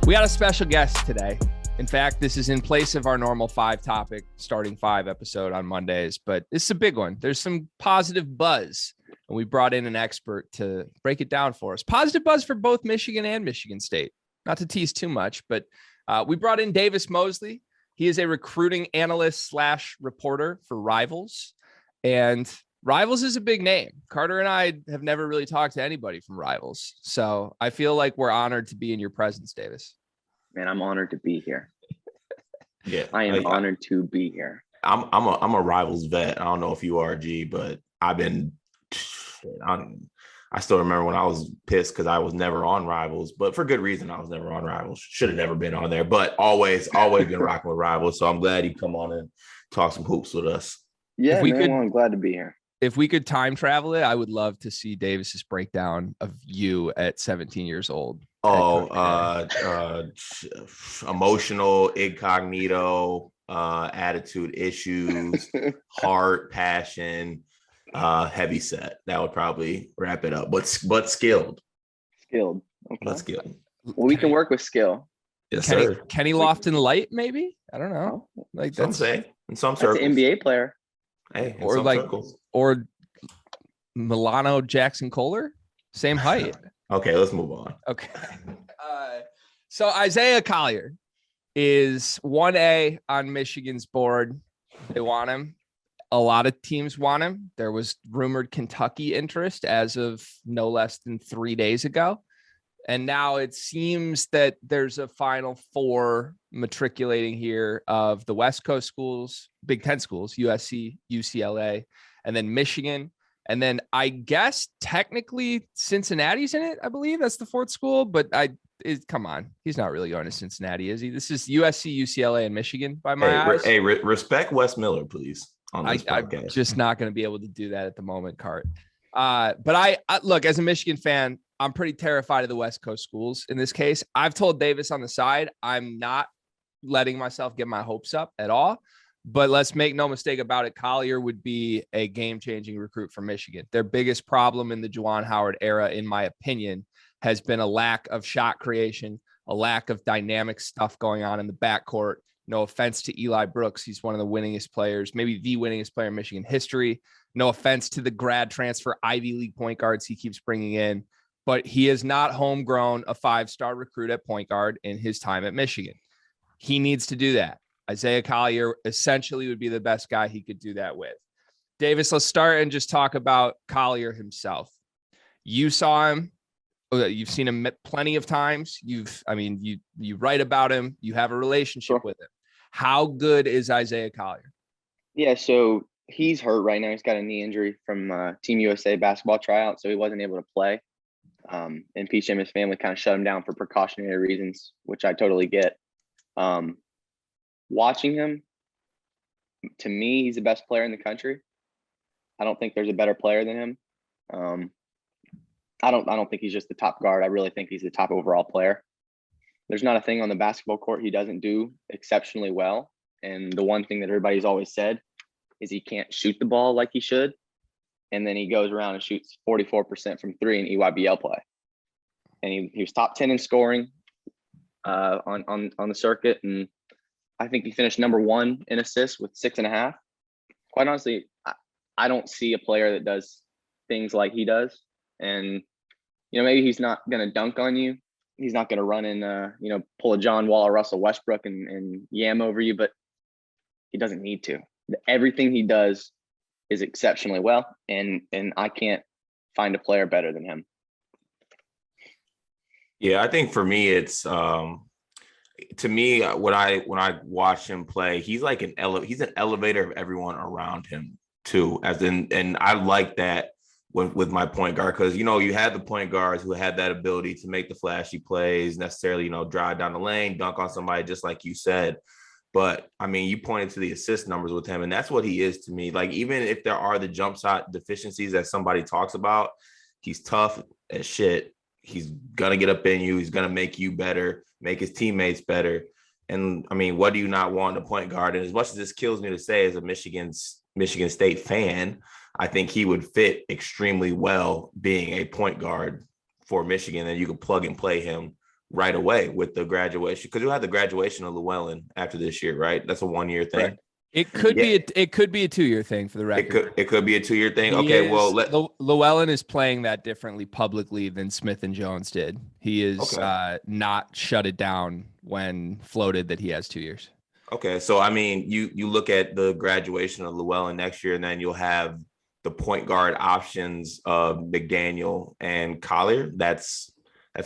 We got a special guest today. In fact, this is in place of our normal 5-topic starting 5 episode on Mondays, but this is a big one. There's some positive buzz, and we brought in an expert to break it down for us. Positive buzz for both Michigan and Michigan State. Not to tease too much, but we brought in Davis Moseley. He is a recruiting analyst / reporter for Rivals, and Rivals is a big name. Carter and I have never really talked to anybody from Rivals, so I feel like we're honored to be in your presence, Davis. Man, I'm honored to be here. Yeah, I am honored to be here. I'm a Rivals vet. I don't know if you are, G, but I still remember when I was pissed because I was never on Rivals, but for good reason. I was never on Rivals. Should have never been on there, but always been rocking with Rivals. So I'm glad you come on and talk some hoops with us. Yeah, I'm glad to be here. If we could time travel it, I would love to see Davis's breakdown of you at 17 years old. Emotional, incognito, attitude issues, heart, passion, heavy set. That would probably wrap it up. But skilled. Skilled. Okay. But skilled. Well, we can work with skill. Yes, sir. Kenny Lofton Light, maybe? I don't know. Like some say in some circles. That's an NBA player. Hey, or like circles. Or Milano Jackson Kohler, same height. Okay, let's move on. Okay. So Isaiah Collier is 1A on Michigan's board. They want him. A lot of teams want him. There was rumored Kentucky interest as of no less than 3 days ago. And now it seems that there's a Final Four matriculating here of the West Coast schools, Big Ten schools, USC, UCLA, and then Michigan. And then I guess technically Cincinnati's in it. I believe that's the 4th school, but come on. He's not really going to Cincinnati, is he? This is USC, UCLA, and Michigan by my eyes. Respect Wes Miller, please. On this podcast. I'm just not going to be able to do that at the moment, Cart. But I look, as a Michigan fan, I'm pretty terrified of the West Coast schools in this case. I've told Davis on the side, I'm not letting myself get my hopes up at all. But let's make no mistake about it. Collier would be a game-changing recruit for Michigan. Their biggest problem in the Juwan Howard era, in my opinion, has been a lack of shot creation, a lack of dynamic stuff going on in the backcourt. No offense to Eli Brooks. He's one of the winningest players, maybe the winningest player in Michigan history. No offense to the grad transfer Ivy League point guards he keeps bringing in. But he is not homegrown a 5-star recruit at point guard in his time at Michigan. He needs to do that. Isaiah Collier essentially would be the best guy he could do that with. Davis, let's start and just talk about Collier himself. You saw him. You've seen him plenty of times. You write about him. You have a relationship with him. How good is Isaiah Collier? Yeah, so he's hurt right now. He's got a knee injury from Team USA basketball tryout, so he wasn't able to play. And PJ and his family kind of shut him down for precautionary reasons, which I totally get. Watching him, to me, he's the best player in the country. I don't think there's a better player than him. I don't think he's just the top guard. I really think he's the top overall player. There's not a thing on the basketball court he doesn't do exceptionally well. And the one thing that everybody's always said is he can't shoot the ball like he should. And then he goes around and shoots 44% from 3 in EYBL play. And he was top 10 in scoring on the circuit. And I think he finished number 1 in assists with 6.5. Quite honestly, I don't see a player that does things like he does. And, maybe he's not going to dunk on you. He's not going to run in, pull a John Wall or Russell Westbrook and yam over you, but he doesn't need to. Everything he does is exceptionally well. And I can't find a player better than him. Yeah, I think for me, it's to me, when I watch him play, he's like he's an elevator of everyone around him too. And I like that with my point guard, because you had the point guards who had that ability to make the flashy plays, necessarily drive down the lane, dunk on somebody, just like you said. But I mean, you pointed to the assist numbers with him, and that's what he is to me. Like, even if there are the jump shot deficiencies that somebody talks about, he's tough as shit. He's gonna get up in you. He's gonna make you better, make his teammates better. And I mean, what do you not want in a point guard? And as much as this kills me to say, as a Michigan State fan, I think he would fit extremely well being a point guard for Michigan, and you could plug and play him right away with the graduation, because you'll have the graduation of Llewellyn after this year, right? That's a 1-year thing. Correct. It could be it could be a 2-year thing for the record. It could be a 2-year thing. Okay, well, Llewellyn is playing that differently publicly than Smith and Jones did. He is not shut it down when floated that he has 2 years. Okay, so I mean, you look at the graduation of Llewellyn next year, and then you'll have the point guard options of McDaniel and Collier. That's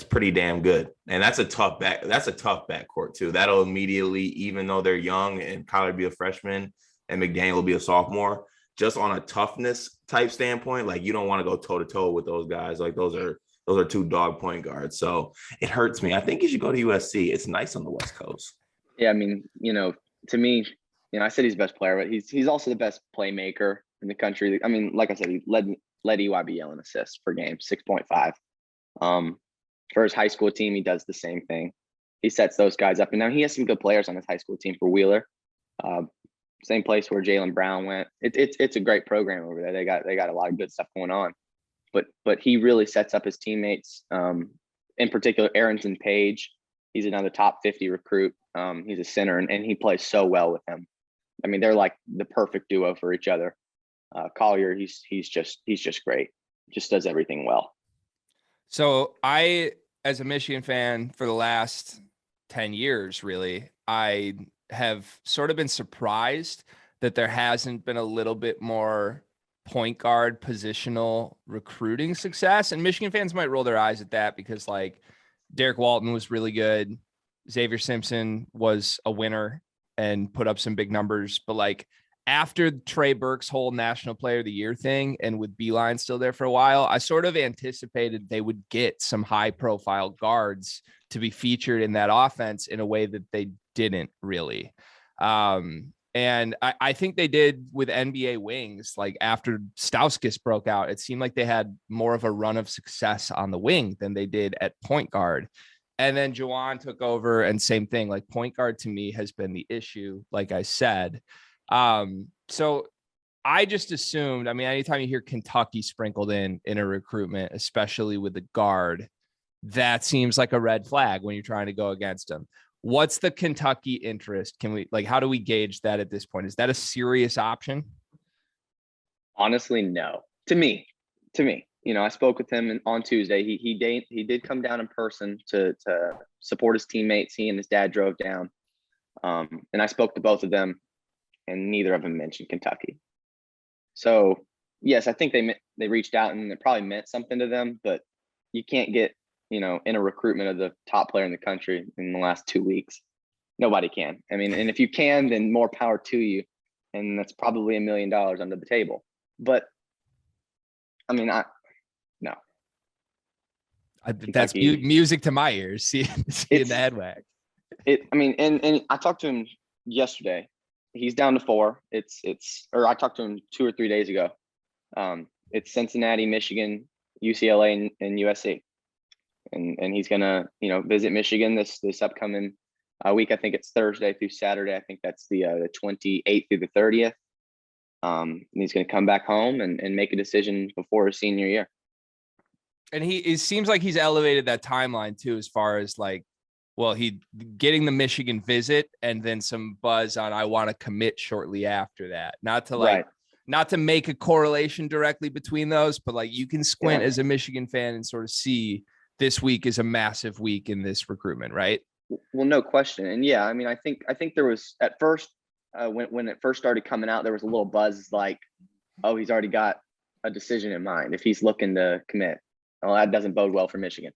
pretty damn good, and that's a tough backcourt too. That'll immediately, even though they're young and Collier be a freshman and McDaniel will be a sophomore, just on a toughness type standpoint, like you don't want to go toe to toe with those guys. Like those are 2 dog point guards. So it hurts me. I think you should go to USC. It's nice on the West Coast. Yeah, I mean, to me, I said he's the best player, but he's also the best playmaker in the country. I mean, like I said, he led EYBL in assists per game, 6.5. For his high school team, he does the same thing. He sets those guys up, and now he has some good players on his high school team for Wheeler. Same place where Jaylen Brown went. It's a great program over there. They got a lot of good stuff going on, but he really sets up his teammates. In particular, Arrington Page. He's another top 50 recruit. He's a center, and he plays so well with him. I mean, they're like the perfect duo for each other. Collier, he's just great. Just does everything well. So I, as a Michigan fan for the last 10 years, really, I have sort of been surprised that there hasn't been a little bit more point guard positional recruiting success. And Michigan fans might roll their eyes at that because like Derek Walton was really good. Xavier Simpson was a winner and put up some big numbers. But like after Trey Burke's whole National Player of the Year thing, and with Beeline still there for a while, I sort of anticipated they would get some high profile guards to be featured in that offense in a way that they didn't really. And I think they did with NBA wings. Like after Stauskas broke out, it seemed like they had more of a run of success on the wing than they did at point guard. And then Juwan took over, and same thing, like point guard to me has been the issue, like I said. So I just assumed, I mean, anytime you hear Kentucky sprinkled in a recruitment, especially with the guard, that seems like a red flag when you're trying to go against them. What's the Kentucky interest? How do we gauge that at this point? Is that a serious option? Honestly, no. To me, I spoke with him on Tuesday. He did come down in person to support his teammates. He and his dad drove down. And I spoke to both of them, and neither of them mentioned Kentucky. So yes, I think they reached out, and it probably meant something to them, but you can't get, in a recruitment of the top player in the country in the last 2 weeks. Nobody can. I mean, and if you can, then more power to you. And that's probably $1 million under the table. But I mean, no. That's music to my ears. Seeing the head wag. And I talked to him yesterday. He's down to 4. Or I talked to him 2 or 3 days ago. It's Cincinnati, Michigan, UCLA, and USC. And he's gonna, visit Michigan this upcoming week. I think it's Thursday through Saturday. I think that's the 28th through the 30th. And he's gonna come back home and make a decision before his senior year. And it seems like he's elevated that timeline too, as far as like, well, he getting the Michigan visit and then some buzz on I want to commit shortly after that. Not to make a correlation directly between those, but like you can squint as a Michigan fan and sort of see this week is a massive week in this recruitment, right? Well, no question. And yeah, I mean, I think there was at first when it first started coming out, there was a little buzz like, oh, he's already got a decision in mind if he's looking to commit. Well, that doesn't bode well for Michigan.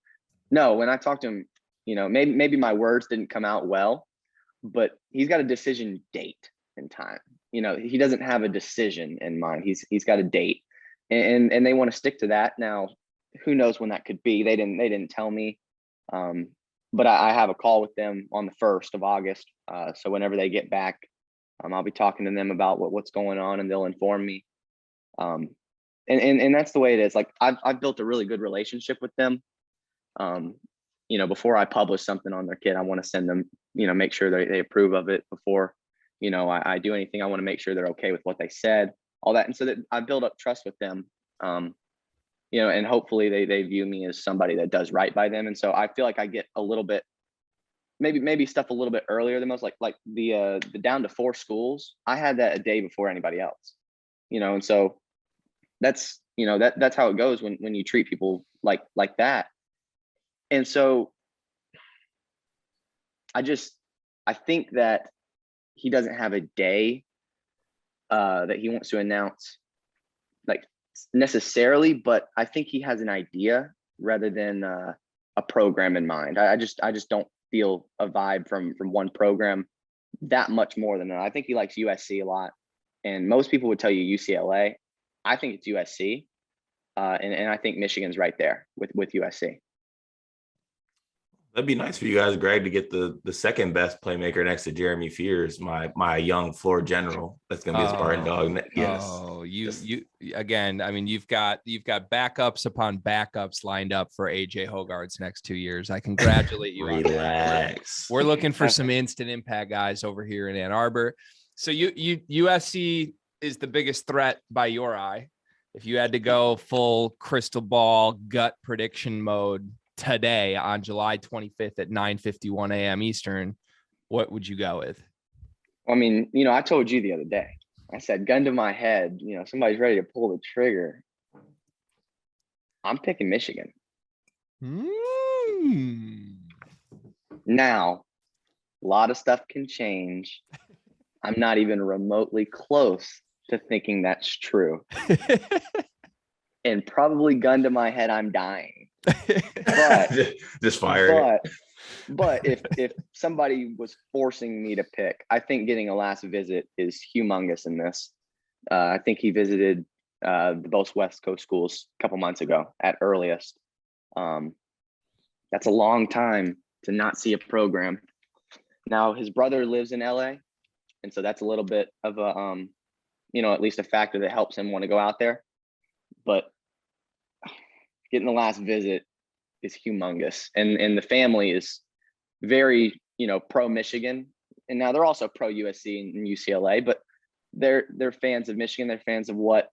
No, when I talked to him, maybe my words didn't come out well, but he's got a decision date and time. He doesn't have a decision in mind. He's got a date, and they want to stick to that. Now, who knows when that could be? They didn't tell me, but I have a call with them on the 1st of August. So whenever they get back, I'll be talking to them about what's going on, and they'll inform me. And that's the way it is. Like I've built a really good relationship with them. Before I publish something on their kid, I want to send them, make sure they approve of it before, I do anything. I want to make sure they're okay with what they said, all that. And so that I build up trust with them. and hopefully they view me as somebody that does right by them. And so I feel like I get a little bit, maybe stuff a little bit earlier than most, like the down to 4 schools. I had that a day before anybody else, and so that's, that's how it goes when you treat people like that. And so I think that he doesn't have a day that he wants to announce like necessarily, but I think he has an idea rather than a program in mind. I just don't feel a vibe from one program that much more than that. I think he likes USC a lot, and most people would tell you UCLA. I think it's USC, and I think Michigan's right there with USC. That'd be nice for you guys, Greg, to get the second best playmaker next to Jeremy Fears, my young floor general. That's gonna be a Spartan dog. Yes. Oh, you again. I mean, you've got backups upon backups lined up for AJ Hogarth's next 2 years. I congratulate you. Relax. We're looking for some instant impact guys over here in Ann Arbor. So USC is the biggest threat by your eye. If you had to go full crystal ball gut prediction mode today on July 25th at 9:51 a.m. Eastern, what would you go with? I mean, I told you the other day, I said, gun to my head, somebody's ready to pull the trigger. I'm picking Michigan. Now, a lot of stuff can change. I'm not even remotely close to thinking that's true. And probably gun to my head, I'm dying. But just fire. But if somebody was forcing me to pick, I think getting a last visit is humongous in this. I think he visited both West Coast schools a couple months ago at earliest. That's a long time to not see a program. Now his brother lives in LA, and so that's a little bit of a at least a factor that helps him want to go out there. But getting the last visit is humongous, and the family is very pro Michigan, and now they're also pro USC and UCLA, but they're fans of Michigan. They're fans of what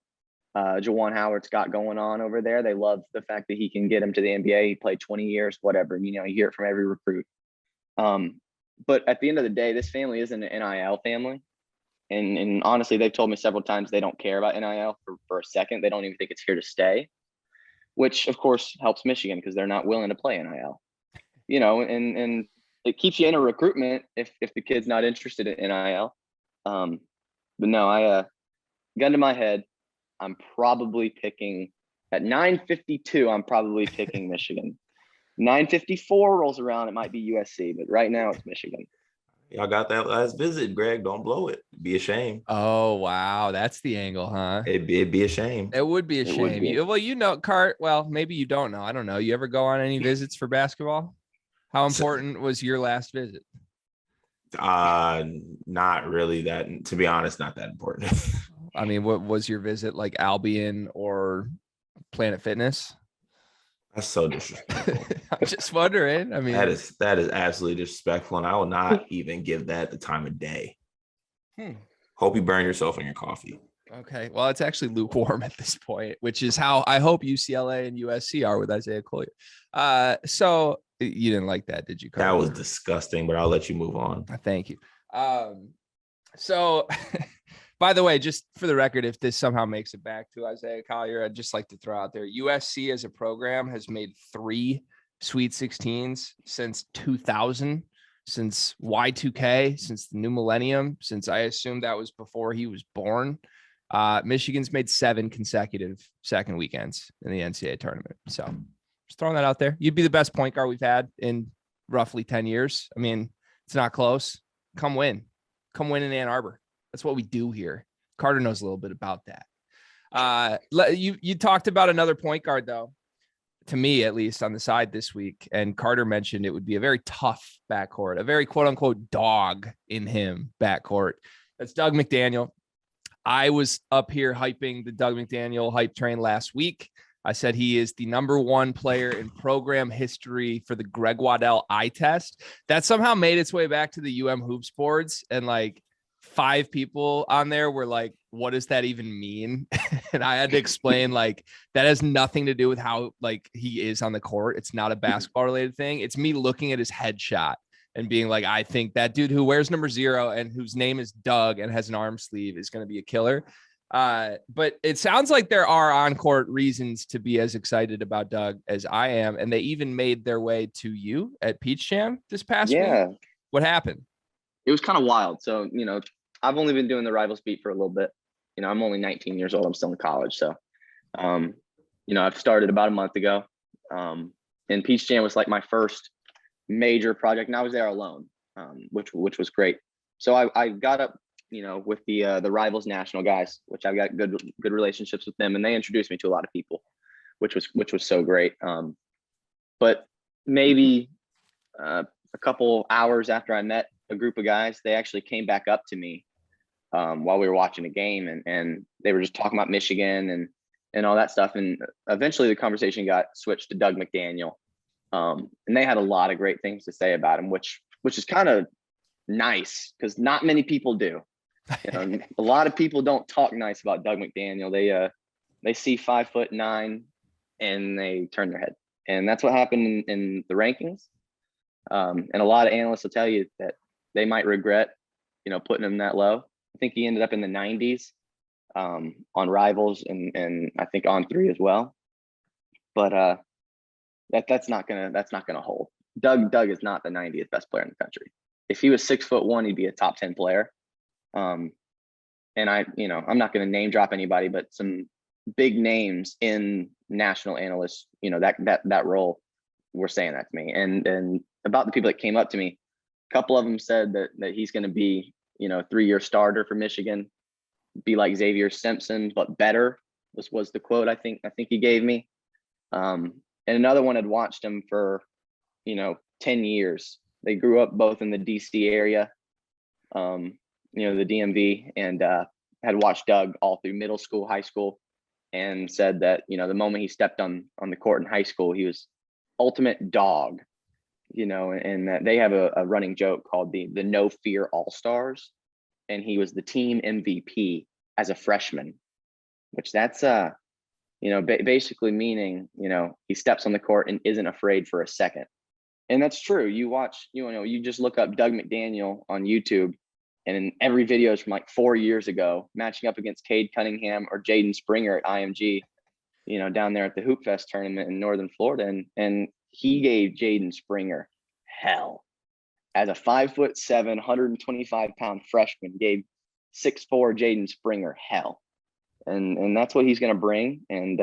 Juwan Howard's got going on over there. They love the fact that he can get him to the NBA. He played 20 years, whatever. You hear it from every recruit. But at the end of the day, this family isn't an NIL family. And honestly, they've told me several times they don't care about NIL for a second. They don't even think it's here to stay, which of course helps Michigan because they're not willing to play NIL, and it keeps you in a recruitment if the kid's not interested in NIL. But no, gun to my head, I'm probably picking at 9:52. I'm probably picking Michigan. 9:54 rolls around, it might be USC, but right now it's Michigan. Y'all got that last visit, Greg. Don't blow it. It'd be a shame. Oh, wow. That's the angle, huh? It'd be a shame. It would be a shame. Cart, well, maybe you don't know. I don't know. You ever go on any visits for basketball? How important was your last visit? Not really that, to be honest, not that important. I mean, what was your visit, like Albion or Planet Fitness? That's so disrespectful. I'm just wondering. I mean, that is absolutely disrespectful, and I will not even give that the time of day. Hope you burn yourself in your coffee. Okay, well, it's actually lukewarm at this point, which is how I hope UCLA and USC are with Isaiah Collier. So you didn't like that, did you, Carter? That was disgusting, but I'll let you move on. Thank you. So. By the way, just for the record, if this somehow makes it back to Isaiah Collier, I'd just like to throw out there, USC as a program has made 3 Sweet 16s since 2000, since Y2K, since the new millennium, since I assume that was before he was born. Michigan's made 7 consecutive second weekends in the NCAA tournament. So just throwing that out there. You'd be the best point guard we've had in roughly 10 years. I mean, it's not close. Come win in Ann Arbor. That's what we do here. Carter knows a little bit about that. You talked about another point guard, though, to me, at least on the side this week. And Carter mentioned it would be a very tough backcourt, a very quote unquote dog in him backcourt. That's Doug McDaniel. I was up here hyping the Doug McDaniel hype train last week. I said he is the #1 player in program history for the Greg Waddell eye test. That somehow made its way back to the UM Hoops boards, and 5 people on there were like what does that even mean? And I had to explain, like, that has nothing to do with how, like, he is on the court. It's not a basketball related thing. It's me looking at his headshot and being like, I think that dude who wears number 0 and whose name is Doug and has an arm sleeve is going to be a killer. But it sounds like there are on-court reasons to be as excited about Doug as I am. And they even made their way to you at Peach Jam this past week. What happened? It was kind of wild. So, I've only been doing the Rivals beat for a little bit. I'm only 19 years old. I'm still in college. So, I've started about a month ago. And Peach Jam was like my first major project, and I was there alone, which was great. So I got up, with the Rivals National guys, which I've got good relationships with them, and they introduced me to a lot of people, which was so great. But maybe a couple hours after I met a group of guys, they actually came back up to me while we were watching a game, and they were just talking about Michigan and all that stuff. And eventually the conversation got switched to Doug McDaniel. And they had a lot of great things to say about him, which is kind of nice because not many people do. A lot of people don't talk nice about Doug McDaniel. They see 5'9" and they turn their head, and that's what happened in the rankings. And a lot of analysts will tell you that they might regret, putting him that low. I think he ended up in the 90s on Rivals and I think on 3 as well. But that's not gonna hold. Doug is not the 90th best player in the country. If he was 6'1", he'd be a top 10 player. And I'm not going to name drop anybody, but some big names in national analysts, that role were saying that to me. And about the people that came up to me, a couple of them said that he's going to be, a 3-year starter for Michigan, be like Xavier Simpson, but better was the quote I think he gave me. And another one had watched him for, 10 years. They grew up both in the DC area, the DMV, and had watched Doug all through middle school, high school, and said that, the moment he stepped on the court in high school, he was ultimate dog, and that they have a running joke called the No Fear All-Stars. And he was the team MVP as a freshman, which that's, basically meaning, he steps on the court and isn't afraid for a second. And that's true. You watch, you just look up Doug McDaniel on YouTube, and in every video is from like 4 years ago, matching up against Cade Cunningham or Jaden Springer at IMG, down there at the Hoop Fest tournament in Northern Florida. And he gave Jaden Springer hell. As a 5'7", 125-pound freshman, gave 6'4" Jaden Springer hell. And that's what he's going to bring. And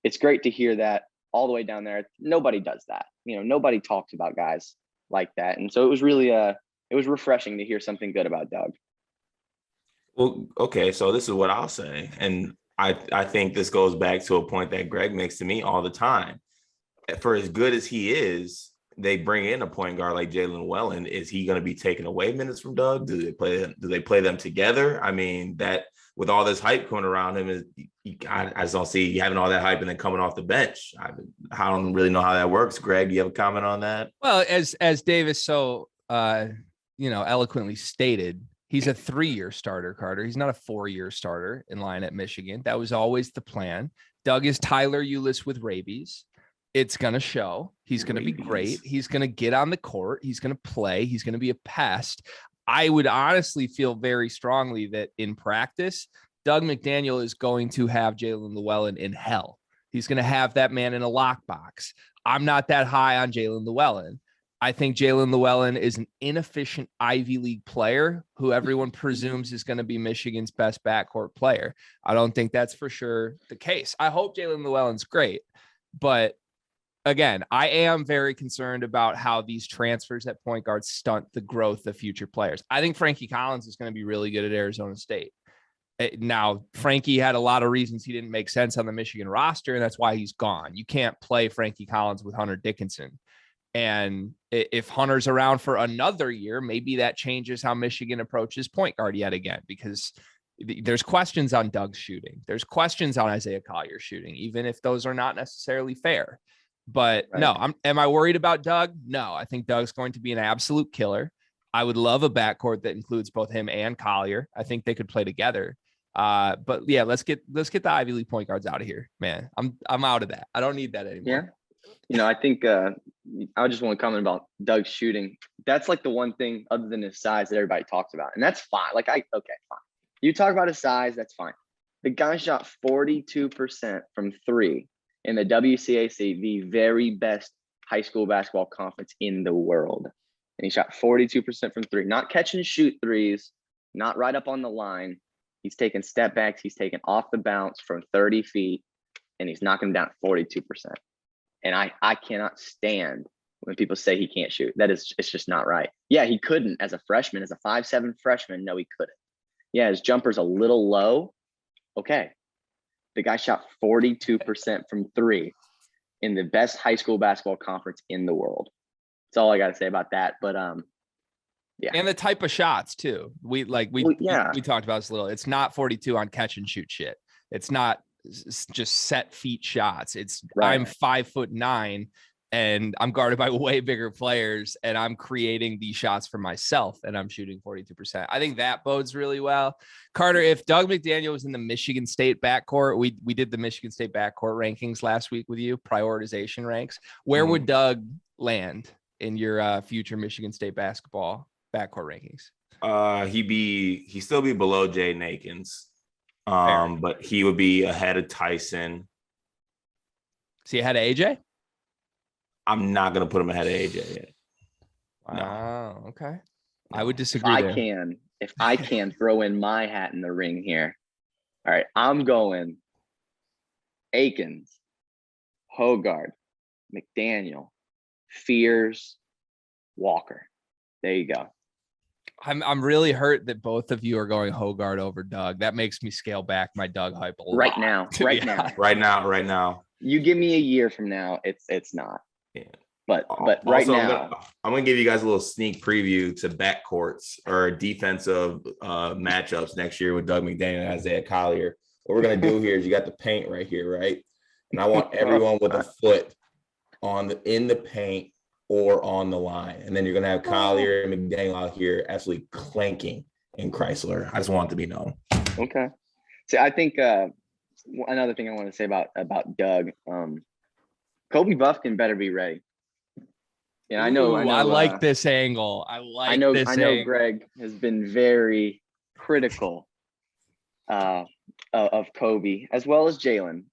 it's great to hear that all the way down there. Nobody does that. Nobody talks about guys like that. And so it was really it was refreshing to hear something good about Doug. Well, okay, so this is what I'll say. And I think this goes back to a point that Greg makes to me all the time. For as good as he is, they bring in a point guard like Jalen Wellen. Is he going to be taking away minutes from Doug? Do they play them together? I mean, that with all this hype going around him, I just don't see having all that hype and then coming off the bench. I don't really know how that works. Greg, do you have a comment on that? Well, as Davis so eloquently stated, he's a 3-year starter, Carter. He's not a 4-year starter in line at Michigan. That was always the plan. Doug is Tyler Ulis with rabies. It's going to show. He's going to be great. He's going to get on the court. He's going to play. He's going to be a pest. I would honestly feel very strongly that in practice, Doug McDaniel is going to have Jalen Llewellyn in hell. He's going to have that man in a lockbox. I'm not that high on Jalen Llewellyn. I think Jalen Llewellyn is an inefficient Ivy League player who everyone presumes is going to be Michigan's best backcourt player. I don't think that's for sure the case. I hope Jalen Llewellyn's great, but again, I am very concerned about how these transfers at point guard stunt the growth of future players. I think Frankie Collins is going to be really good at Arizona State. Now, Frankie had a lot of reasons he didn't make sense on the Michigan roster, and that's why he's gone. You can't play Frankie Collins with Hunter Dickinson. And if Hunter's around for another year, maybe that changes how Michigan approaches point guard yet again, because there's questions on Doug's shooting. There's questions on Isaiah Collier shooting, even if those are not necessarily fair. But right. No, am I worried about Doug? No, I think Doug's going to be an absolute killer. I would love a backcourt that includes both him and Collier. I think they could play together. But yeah, let's get the Ivy League point guards out of here, man. I'm out of that. I don't need that anymore. Yeah. I think I just want to comment about Doug's shooting. That's like the one thing other than his size that everybody talks about. And that's fine. Okay, fine. You talk about his size, that's fine. The guy shot 42% from 3 in the WCAC, the very best high school basketball conference in the world. And he shot 42% from 3, not catch and shoot threes, not right up on the line. He's taking step backs. He's taking off the bounce from 30 feet, and he's knocking them down 42%. And I cannot stand when people say he can't shoot. It's just not right. Yeah, he couldn't as a freshman, as a 5'7" freshman. No, he couldn't. Yeah, his jumper's a little low. Okay. The guy shot 42% from 3 in the best high school basketball conference in the world. That's all I got to say about that. But yeah. And the type of shots too. We talked about this a little. It's not 42 on catch and shoot shit. It's not just set feet shots. It's right. I'm 5'9" and I'm guarded by way bigger players, and I'm creating these shots for myself, and I'm shooting 42%. I think that bodes really well. Carter, if Doug McDaniel was in the Michigan State backcourt, we did the Michigan State backcourt rankings last week with you, prioritization ranks. Where would Doug land in your future Michigan State basketball backcourt rankings? He'd still be below Jaden Akins. But he would be ahead of Tyson. Is he ahead of AJ? I'm not going to put him ahead of AJ yet. Wow. No. Okay. I would disagree. If I can throw in my hat in the ring here. All right. I'm going Akins, Hogard, McDaniel, Fears, Walker. There you go. I'm really hurt that both of you are going Hogard over Doug. That makes me scale back my Doug hype a lot. Right now. You give me a year from now, it's not. Yeah. But right also, now, I'm gonna give you guys a little sneak preview to backcourts or defensive matchups next year with Doug McDaniel and Isaiah Collier. What we're gonna do here is you got the paint right here, right? And I want everyone with a foot in the paint or on the line. And then you're going to have Collier and McDaniel out here absolutely clanking in Chrysler. I just want it to be known. Okay. So I think another thing I want to say about Doug, Kobe Buffkin better be ready. Yeah, I know. I like this angle. I know Greg has been very critical of Kobe as well as Jalen.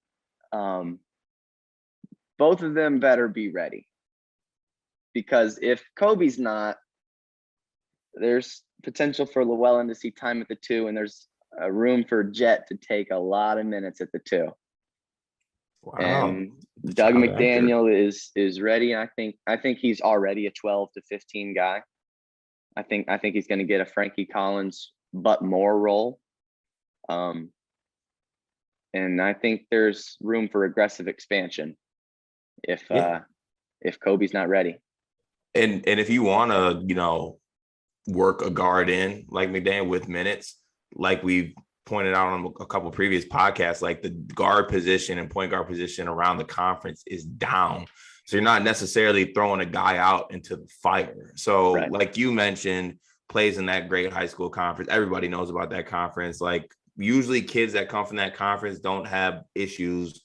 Both of them better be ready. Because if Kobe's not, there's potential for Llewellyn to see time at the 2, and there's a room for Jet to take a lot of minutes at the 2. Wow. And Doug McDaniel is ready. And I think he's already a 12 to 15 guy. I think he's going to get a Frankie Collins but more role. And I think there's room for aggressive expansion if Kobe's not ready. And if you want to, work a guard in like McDaniel with minutes, like we've pointed out on a couple of previous podcasts, like the guard position and point guard position around the conference is down. So you're not necessarily throwing a guy out into the fire. So Like you mentioned, plays in that great high school conference. Everybody knows about that conference. Like usually kids that come from that conference don't have issues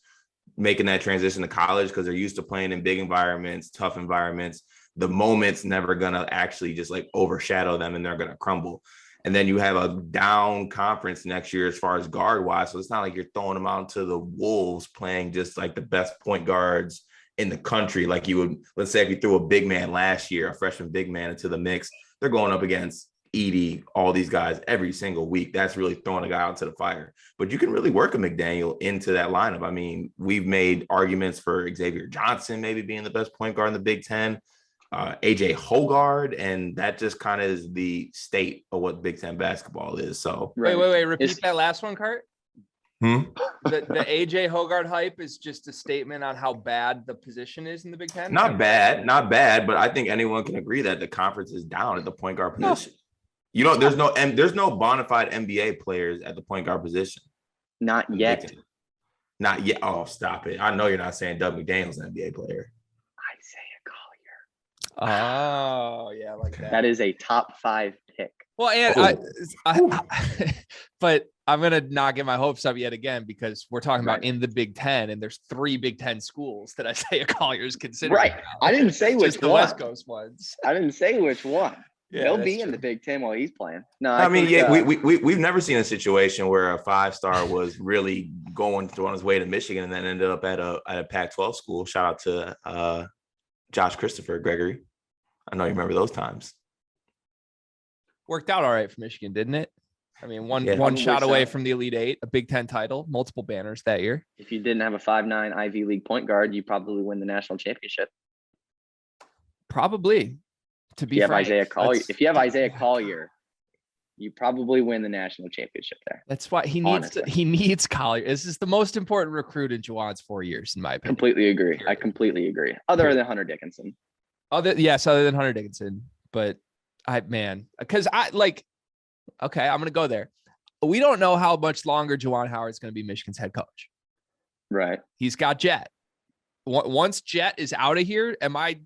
making that transition to college because they're used to playing in big environments, tough environments. The moment's never going to actually just like overshadow them and they're going to crumble. And then you have a down conference next year as far as guard wise. So it's not like you're throwing them out to the wolves playing just like the best point guards in the country. Like you would, let's say if you threw a big man last year, a freshman big man into the mix, they're going up against Edie, all these guys every single week. That's really throwing a guy out to the fire. But you can really work a McDaniel into that lineup. I mean, we've made arguments for Xavier Johnson maybe being the best point guard in the Big Ten. AJ Hogard, and that just kind of is the state of what Big Ten basketball is. So wait, repeat that last one, Cart. The AJ Hogard hype is just a statement on how bad the position is in the Big Ten. Not bad, but I think anyone can agree that the conference is down at the point guard position. There's no bona fide NBA players at the point guard position. Not yet. Not yet. Oh, stop it! I know you're not saying Doug McDaniel's an NBA player. Isaiah Collier. Oh, yeah, like that. That is a top 5 pick. Well, and but I'm going to not get my hopes up yet again, because we're talking about in the Big Ten, and there's 3 Big Ten schools that Isaiah Collier is considering. Right. I didn't say which the West Coast ones. I didn't say which one. Yeah, they'll be in the Big Ten while he's playing. No, I mean, we've never seen a situation where a 5-star was really going on his way to Michigan and then ended up at a Pac-12 school. Shout out to Josh Christopher Gregory. I know you remember those times. Worked out all right for Michigan, didn't it? I mean, one shot away from the Elite Eight, a Big Ten title, multiple banners that year. If you didn't have a 5'9" Ivy League point guard, you probably win the national championship. Probably. To be frank, if you have Isaiah Collier, you probably win the national championship there. That's why he needs Collier. This is the most important recruit in Juwan's 4 years, in my opinion. Completely agree. I completely agree. Other than Hunter Dickinson. Other than Hunter Dickinson. But because I'm going to go there. We don't know how much longer Juwan Howard's going to be Michigan's head coach. Right. He's got Jet. Once Jet is out of here, am I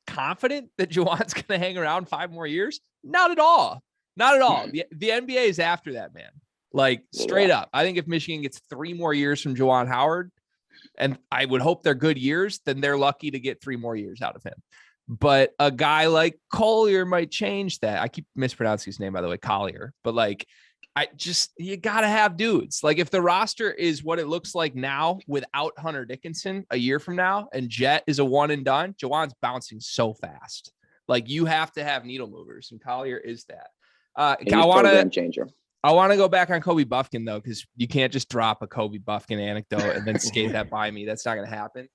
confident that Juwan's going to hang around 5 more years? Not at all. Not at all. The NBA is after that, man. Like, straight up. I think if Michigan gets 3 more years from Juwan Howard, and I would hope they're good years, then they're lucky to get 3 more years out of him. But a guy like Collier might change that. I keep mispronouncing his name, by the way, Collier. But you got to have dudes. Like, if the roster is what it looks like now without Hunter Dickinson a year from now, and Jet is a one and done, Juwan's bouncing so fast. Like, you have to have needle movers, and Collier is that. I want to go back on Kobe Buffkin, though, because you can't just drop a Kobe Buffkin anecdote and then skate that by me. That's not going to happen.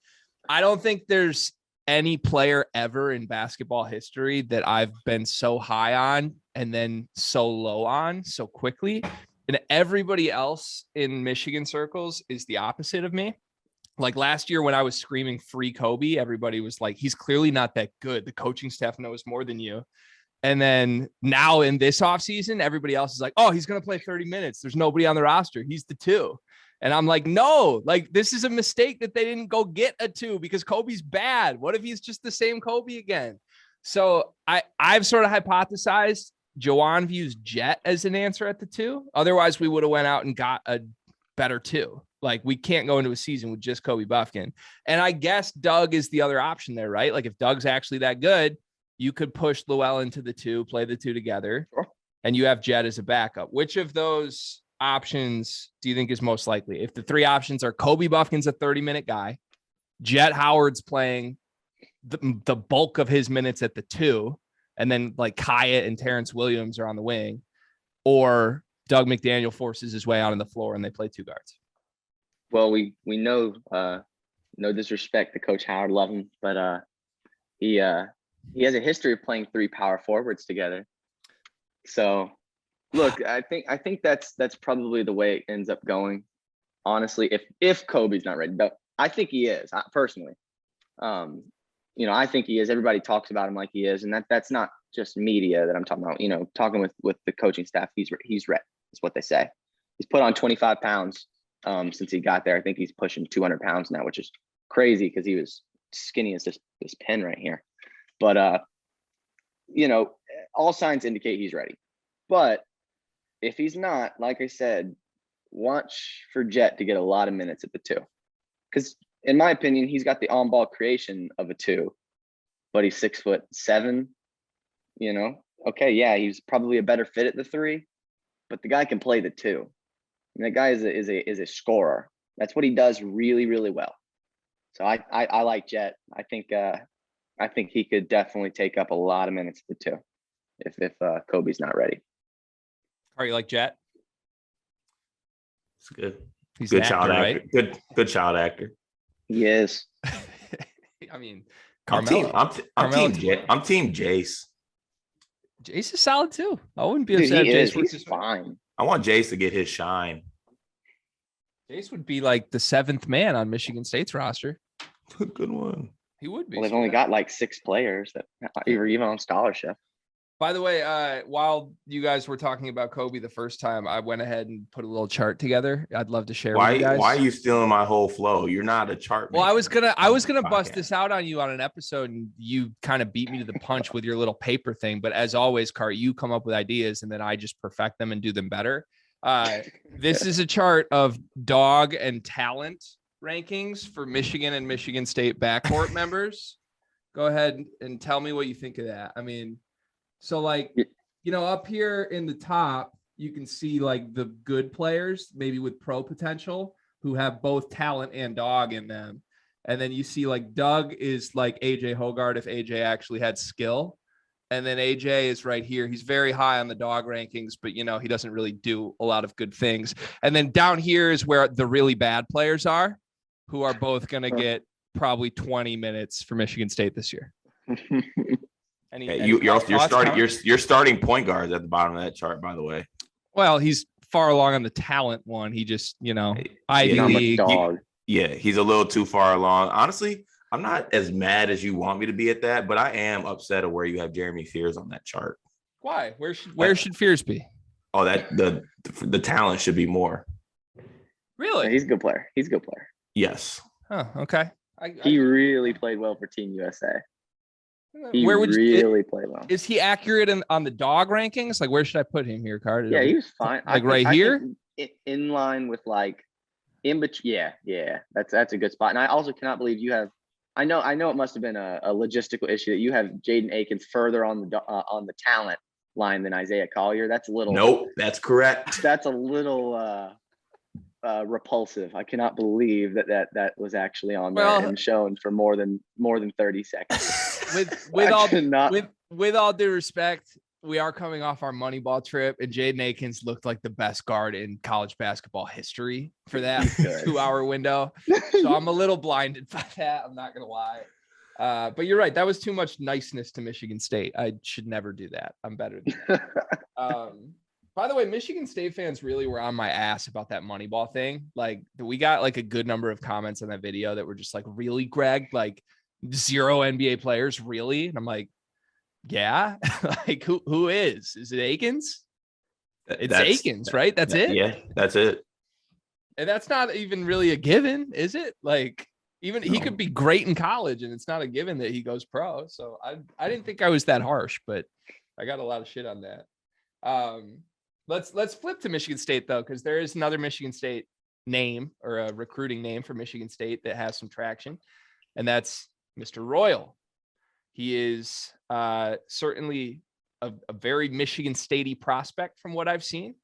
I don't think there's any player ever in basketball history that I've been so high on and then so low on so quickly. And everybody else in Michigan circles is the opposite of me. Like, last year when I was screaming free Kobe, everybody was like, he's clearly not that good. The coaching staff knows more than you. And then now in this offseason, everybody else is like, oh, he's going to play 30 minutes. There's nobody on the roster. He's the 2. And I'm like, no, like, this is a mistake that they didn't go get a 2 because Kobe's bad. What if he's just the same Kobe again? So I've sort of hypothesized Juwan views Jet as an answer at the 2. Otherwise, we would have went out and got a better 2. Like, we can't go into a season with just Kobe Buffkin. And I guess Doug is the other option there, right? Like, if Doug's actually that good, you could push Llewellyn to the 2, play the 2 together, and you have Jet as a backup. Which of those options do you think is most likely? If the 3 options are Kobe Buffkin's a 30-minute guy, Jet Howard's playing the bulk of his minutes at the 2, and then like Kyatt and Terrence Williams are on the wing, or Doug McDaniel forces his way out on the floor and they play 2 guards. Well, we know, no disrespect to Coach Howard, love him, but he has a history of playing 3 power forwards together. So, look, I think that's probably the way it ends up going. Honestly, if Kobe's not ready, but I think he is, personally. I think he is. Everybody talks about him like he is, and that's not just media that I'm talking about. Talking with the coaching staff, he's ready. Is what they say. He's put on 25 pounds since he got there. I think he's pushing 200 pounds now, which is crazy because he was skinny as this pin right here. But all signs indicate he's ready. But if he's not, like I said, watch for Jet to get a lot of minutes at the 2. Because in my opinion, he's got the on-ball creation of a 2, but he's 6'7". Okay, yeah, he's probably a better fit at the 3, but the guy can play the 2. And that guy is a scorer. That's what he does really, really well. So I like Jet. I think he could definitely take up a lot of minutes at the 2 if Kobe's not ready. Are you like Jet? It's good. He's good an child actor, actor. right? Good child actor. He is. I mean, I'm team Jace. Jace is solid too. I wouldn't be upset. He's fine. I want Jace to get his shine. Jace would be like the 7th man on Michigan State's roster. Good one. He would be. Well, they've only got like 6 players that are even on scholarship. By the way, while you guys were talking about Kobe the first time, I went ahead and put a little chart together. I'd love to share with you guys. Why are you stealing my whole flow? You're not a chart Well, maker I was gonna on bust podcast. this out on you on an episode, and you kind of beat me to the punch with your little paper thing. But as always, Cart, you come up with ideas, and then I just perfect them and do them better. This is a chart of dog and talent rankings for Michigan and Michigan State backcourt members. Go ahead and tell me what you think of that. I mean, so like, up here in the top, you can see like the good players, maybe with pro potential, who have both talent and dog in them. And then you see like Doug is like AJ Hoggard if AJ actually had skill. And then AJ is right here. He's very high on the dog rankings, but he doesn't really do a lot of good things. And then down here is where the really bad players are, who are both going to get probably 20 minutes for Michigan State this year. You're starting point guards at the bottom of that chart, by the way. Well, he's far along on the talent one. He just, Ivy League. He's a little too far along. Honestly, I'm not as mad as you want me to be at that, but I am upset at where you have Jeremy Fears on that chart. Why? Where should Fears be? Oh, that the talent should be more. Really? He's a good player. Yes. Oh, okay. He really played well for Team USA. He where would really play well. Is he accurate on the dog rankings? Like, where should I put him here, Card? Yeah, he was fine. Like right here? In line with like in between. Yeah. That's a good spot. And I also cannot believe you have. I know it must have been a logistical issue that you have Jaden Akins further on the talent line than Isaiah Collier. That's a little. Nope, that's correct. That's a little repulsive. I cannot believe that was actually on there and shown for more than 30 seconds. With all due respect, we are coming off our Moneyball trip, and Jaden Akins looked like the best guard in college basketball history for that 2-hour window. So I'm a little blinded by that. I'm not gonna lie. But you're right. That was too much niceness to Michigan State. I should never do that. I'm better than that. By the way, Michigan State fans really were on my ass about that Moneyball thing. Like, we got like a good number of comments on that video that were just like, really, Greg? Like, 0 NBA players, really? And I'm like, yeah. Like, who is? Is it Akins? It's Akins, right? That's it? Yeah, that's it. And that's not even really a given, is it? Like, even he could be great in college, and it's not a given that he goes pro. So I didn't think I was that harsh, but I got a lot of shit on that. Let's flip to Michigan State, though, because there is another Michigan State name or a recruiting name for Michigan State that has some traction, and that's Mr. Royal. He is certainly a very Michigan State-y prospect from what I've seen.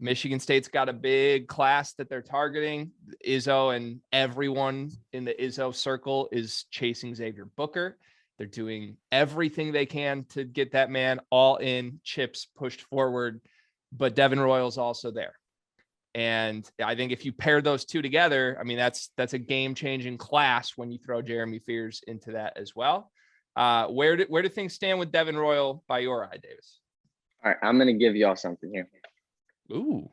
Michigan State's got a big class that they're targeting. Izzo and everyone in the Izzo circle is chasing Xavier Booker. They're doing everything they can to get that man all in, chips pushed forward. But Devin Royal's also there. And I think if you pair those two together, I mean, that's a game-changing class when you throw Jeremy Fears into that as well. Where do things stand with Devin Royal by your eye, Davis? All right, I'm going to give y'all something here. Ooh.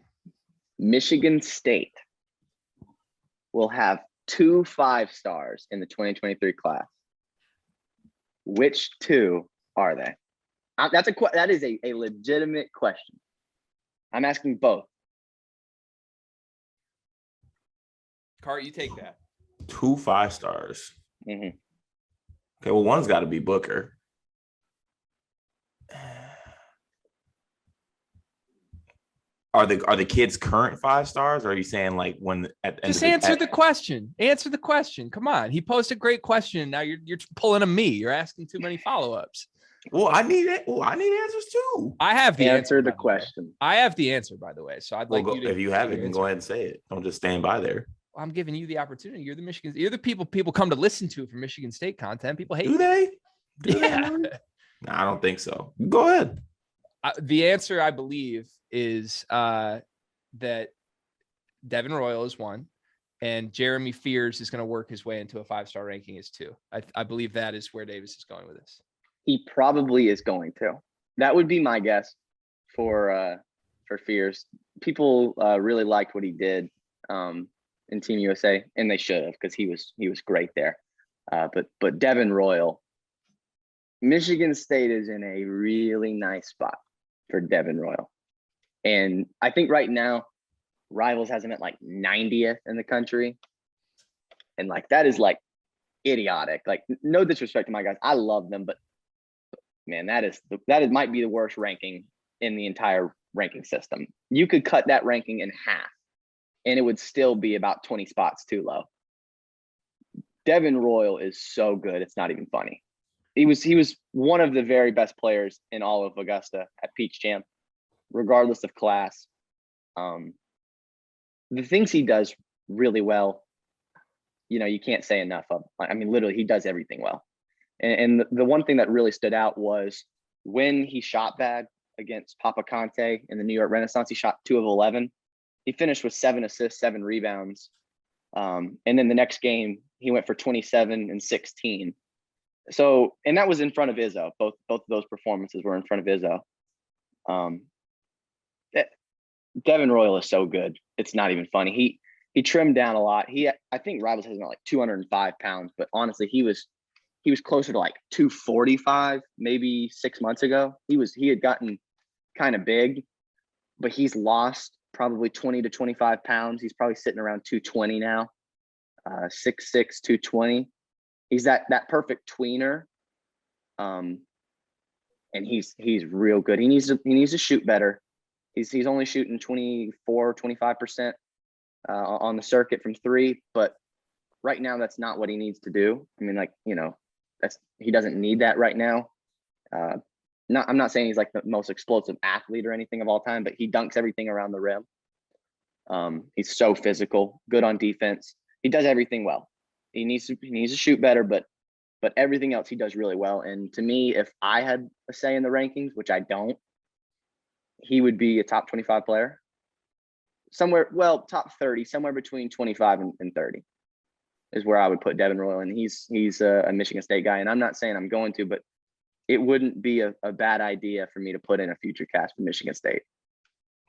Michigan State will have 2 5-stars in the 2023 class. Which 2 are they? That is a legitimate question. I'm asking both. Cart, you take that. 2 5-stars. Mm-hmm. Okay, well, one's got to be Booker. Are the kids current 5-stars, or are you saying like when at the just answer the question? Answer the question. Come on. He posed a great question. Now you're pulling a me. You're asking too many follow-ups. Well, I need it. Well, I need answers too. I have the answer the question. I have the answer, by the way. So I'd like you to. If you have it, then go ahead and say it. Don't just stand by there. I'm giving you the opportunity. You're the people come to listen to for Michigan State content. People hate. Do they? Yeah. No, I don't think so. Go ahead. The answer, I believe, is that Devin Royal is 1, and Jeremy Fears is going to work his way into a 5-star ranking as 2. I believe that is where Davis is going with this. He probably is going to. That would be my guess for Fears. People really liked what he did in Team USA, and they should have, because he was great there. But Devin Royal, Michigan State is in a really nice spot for Devin Royal. And I think right now, Rivals has him at like 90th in the country. And like, that is like idiotic. Like, no disrespect to my guys. I love them, but man, that might be the worst ranking in the entire ranking system. You could cut that ranking in half and it would still be about 20 spots too low. Devin Royal is so good. It's not even funny. He was one of the very best players in all of Augusta at Peach Jam, regardless of class. The things he does really well, you can't say enough of. I mean, literally, he does everything well. And the one thing that really stood out was when he shot bad against Papa Conte in the New York Renaissance, he shot 2 of 11. He finished with 7 assists, 7 rebounds. And then the next game, he went for 27 and 16. So, and that was in front of Izzo. Both of those performances were in front of Izzo. Devin Royal is so good. It's not even funny. He trimmed down a lot. I think Rivals has him at like 205 pounds, but honestly, he was closer to like 245 maybe 6 months ago. He had gotten kind of big, but he's lost probably 20 to 25 pounds. He's probably sitting around 220 now. 6'6", 220. He's that perfect tweener. And he's real good. He needs to shoot better. He's only shooting 25% on the circuit from 3, but right now that's not what he needs to do. I mean, he doesn't need that right now. I'm not saying he's like the most explosive athlete or anything of all time, but he dunks everything around the rim. He's so physical, good on defense. He does everything well. He needs to shoot better, but everything else he does really well. And to me, if I had a say in the rankings, which I don't, he would be a top 25 player. Top 30, somewhere between 25 and 30 is where I would put Devin Royal. And he's a Michigan State guy. And I'm not saying I'm going to, but it wouldn't be a bad idea for me to put in a future cast for Michigan State.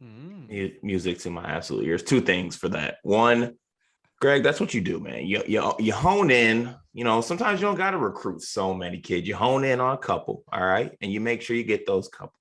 Music to my absolute ears. 2 things for that. One, Greg, that's what you do, man. You hone in. Sometimes you don't got to recruit so many kids. You hone in on a couple, all right? And you make sure you get those couple.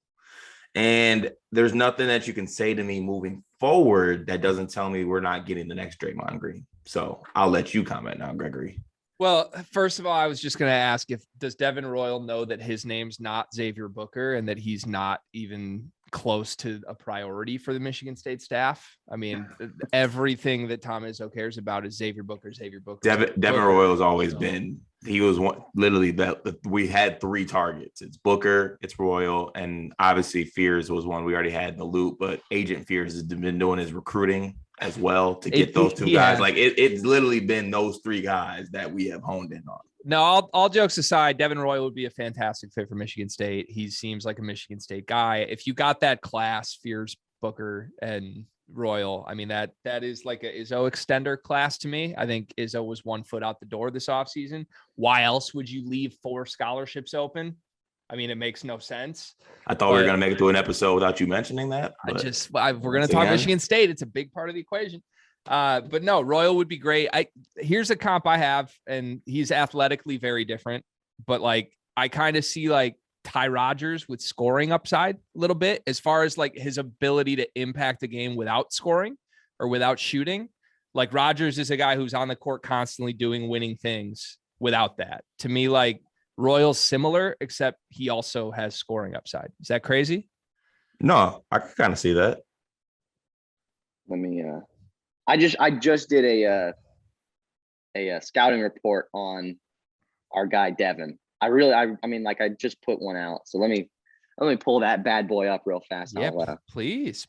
And there's nothing that you can say to me moving forward that doesn't tell me we're not getting the next Draymond Green. So I'll let you comment now, Gregory. Well, first of all, I was just going to ask does Devin Royal know that his name's not Xavier Booker and that he's not even close to a priority for the Michigan State staff? I mean, everything that Tom Izzo cares about is Xavier Booker. Devin Royal has always been, he was literally that we had 3 targets. It's Booker, it's Royal, and obviously Fears was one we already had in the loop, but Agent Fears has been doing his recruiting as well to get those 2 guys. Like it's literally been those 3 guys that we have honed in on. No, all jokes aside, Devin Royal would be a fantastic fit for Michigan State. He seems like a Michigan State guy. If you got that class, Fears, Booker, and Royal, I mean, that is like a Izzo extender class to me. I think Izzo was 1 foot out the door this offseason. Why else would you leave 4 scholarships open? I mean, it makes no sense. I thought we were going to make it to an episode without you mentioning that. We're going to talk Michigan State. It's a big part of the equation. But no, Royal would be great. Here's a comp I have, and he's athletically very different, but like, I kind of see like Ty Rodgers with scoring upside a little bit as far as like his ability to impact the game without scoring or without shooting. Like Rodgers is a guy who's on the court constantly doing winning things without that. To me, like Royal's similar, except he also has scoring upside. Is that crazy? No, I can kind of see that. Let me, I just did a scouting report on our guy, Devin. I mean, I just put one out. So let me pull that bad boy up real fast. Yeah, please.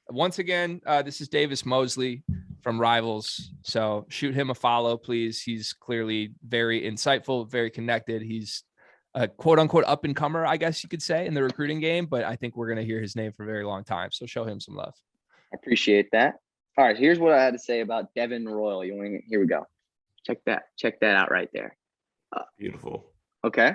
Once again, this is Davis Moseley from Rivals. So shoot him a follow, please. He's clearly very insightful, very connected. He's a quote unquote up and comer, I guess you could say, in the recruiting game, but I think we're going to hear his name for a very long time. So show him some love. I appreciate that. All right. Here's what I had to say about Devin Royal. Here we go. Check that out right there. Beautiful. Okay.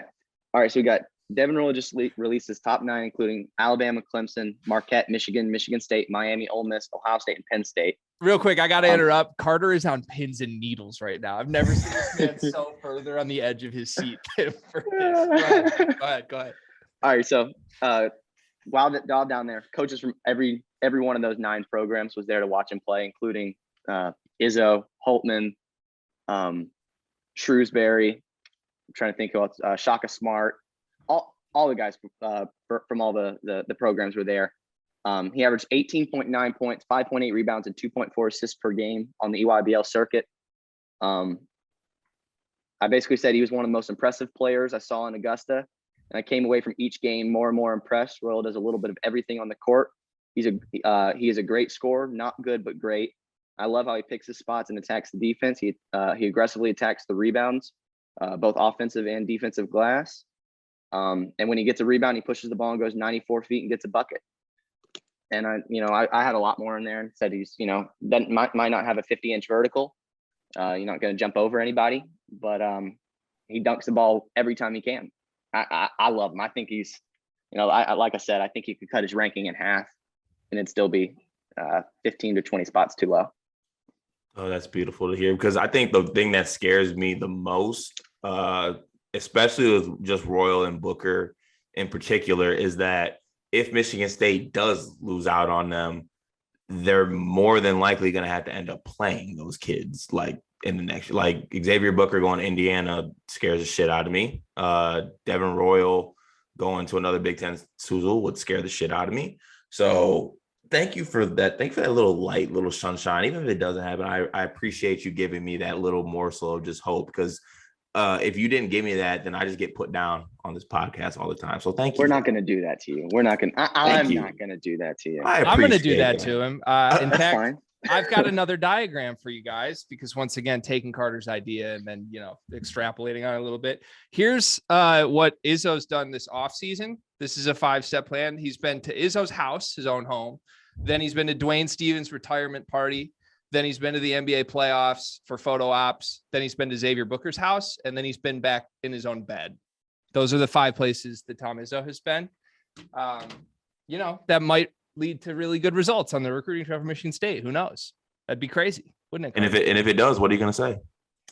All right. So we got Devin Royal just released his top 9, including Alabama, Clemson, Marquette, Michigan, Michigan State, Miami, Ole Miss, Ohio State, and Penn State. Real quick, I got to interrupt. Carter is on pins and needles right now. I've never seen this man so further on the edge of his seat for this. Go ahead. All right, so while down there, coaches from every one of those 9 programs was there to watch him play, including Izzo, Holtman, Shrewsbury. I'm trying to think who else. Shaka Smart. All the guys from all the programs were there. He averaged 18.9 points, 5.8 rebounds, and 2.4 assists per game on the EYBL circuit. I basically said he was one of the most impressive players I saw in Augusta, and I came away from each game more and more impressed. Royal does a little bit of everything on the court. He is a great scorer, not good but great. I love how he picks his spots and attacks the defense. He aggressively attacks the rebounds, both offensive and defensive glass. And when he gets a rebound, he pushes the ball and goes 94 feet and gets a bucket. And I had a lot more in there and said he's, might not have a 50-inch vertical. You're not going to jump over anybody, but he dunks the ball every time he can. I love him. I think he's, like I said, I think he could cut his ranking in half and it'd still be 15 to 20 spots too low. Oh, that's beautiful to hear, because I think the thing that scares me the most, especially with just Royal and Booker in particular, is that if Michigan State does lose out on them, they're more than likely going to have to end up playing those kids like in the next, like Xavier Booker going to Indiana scares the shit out of me. Devin Royal going to another Big Ten school would scare the shit out of me. So thank you for that. Thank you for that little sunshine. Even if it doesn't happen, I appreciate you giving me that little morsel of just hope, because if you didn't give me that, then I just get put down on this podcast all the time. So thank you. We're not going to do that to you. We're not going to. I'm not going to do that to you. I'm going to do that to him. In fact, fine. I've got another diagram for you guys, because once again, taking Carter's idea and then, extrapolating on it a little bit. Here's what Izzo's done this offseason. This is a 5-step plan. He's been to Izzo's house, his own home. Then he's been to Dwayne Stevens' retirement party. Then he's been to the NBA playoffs for photo ops. Then he's been to Xavier Booker's house. And then he's been back in his own bed. Those are the 5 places that Tom Izzo has been. That might lead to really good results on the recruiting trail for Michigan State. Who knows? That'd be crazy, wouldn't it? And if it does, what are you going to say?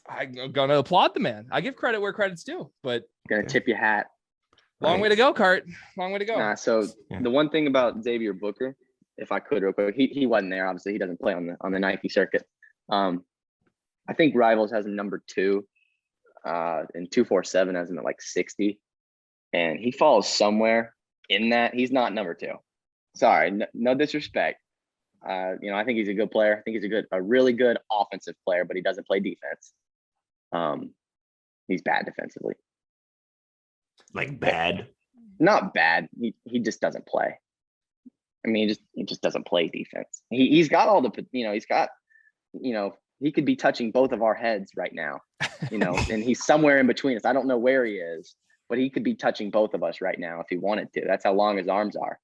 I'm going to applaud the man. I give credit where credit's due, but going to tip your hat. Long way to go, Cart. Long way to go. The one thing about Xavier Booker, if I could real quick, he wasn't there. Obviously, he doesn't play on the Nike circuit. I think Rivals has him number 2, and 247 has him at like 60, and he falls somewhere in that. He's not number 2. Sorry, no disrespect. I think he's a good player. I think he's a really good offensive player, but he doesn't play defense. He's bad defensively. Like bad? Not bad. He just doesn't play. I mean, he just doesn't play defense. He's got all the, he could be touching both of our heads right now, and he's somewhere in between us. I don't know where he is, but he could be touching both of us right now if he wanted to. That's how long his arms are.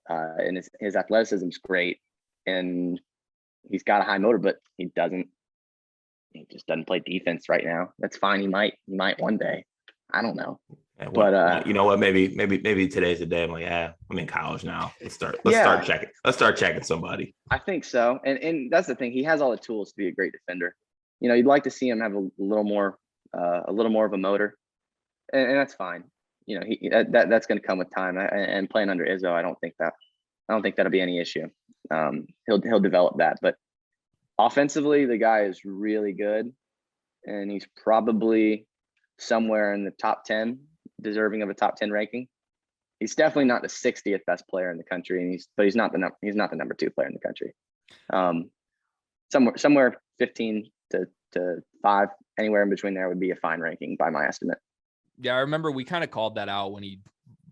And his athleticism is great, and he's got a high motor, but he just doesn't play defense right now. That's fine. He might one day. I don't know. Yeah, but you know what? Maybe today's the day. I'm like, I'm in college now. Let's start checking. Let's start checking somebody. I think so. And that's the thing. He has all the tools to be a great defender. You'd like to see him have a little more of a motor, and that's fine. That's going to come with time. And playing under Izzo, I don't think that'll be any issue. He'll develop that. But offensively, the guy is really good, and he's probably somewhere in the top 10, deserving of a top 10 ranking. He's definitely not the 60th best player in the country, and he's not the number 2 player in the country. Somewhere 15 to 5, anywhere in between there would be a fine ranking by my estimate. Yeah, I remember we kind of called that out when he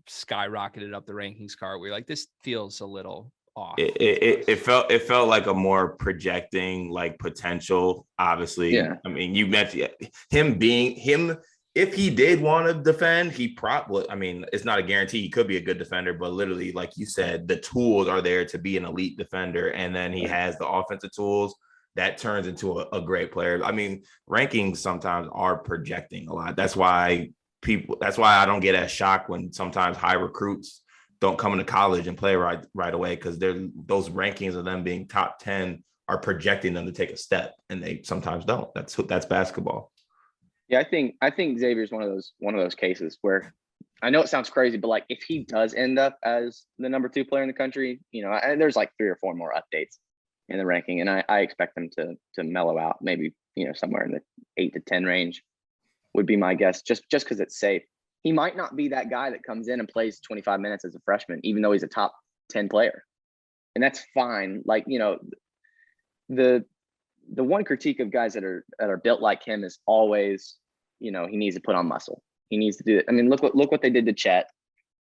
skyrocketed up the rankings card. We were like, this feels a little off. It felt like a more projecting like potential. Obviously, yeah. I mean, you mentioned him. If he did want to defend, he probably. I mean, it's not a guarantee. He could be a good defender, but literally, like you said, the tools are there to be an elite defender, and then he has the offensive tools that turns into a great player. I mean, rankings sometimes are projecting a lot. That's why I don't get as shocked when sometimes high recruits don't come into college and play right away, because those rankings of them being top 10 are projecting them to take a step, and they sometimes don't. That's basketball. Yeah, I think Xavier's one of those cases where I know it sounds crazy, but like if he does end up as the number 2 player in the country, there's like 3 or 4 more updates in the ranking, and I expect them to mellow out, maybe somewhere in the 8 to 10 range would be my guess, just because it's safe. He might not be that guy that comes in and plays 25 minutes as a freshman, even though he's a top 10 player, and that's fine. Like the one critique of guys that are built like him is always, he needs to put on muscle. He needs to do it. I mean, look what they did to Chet,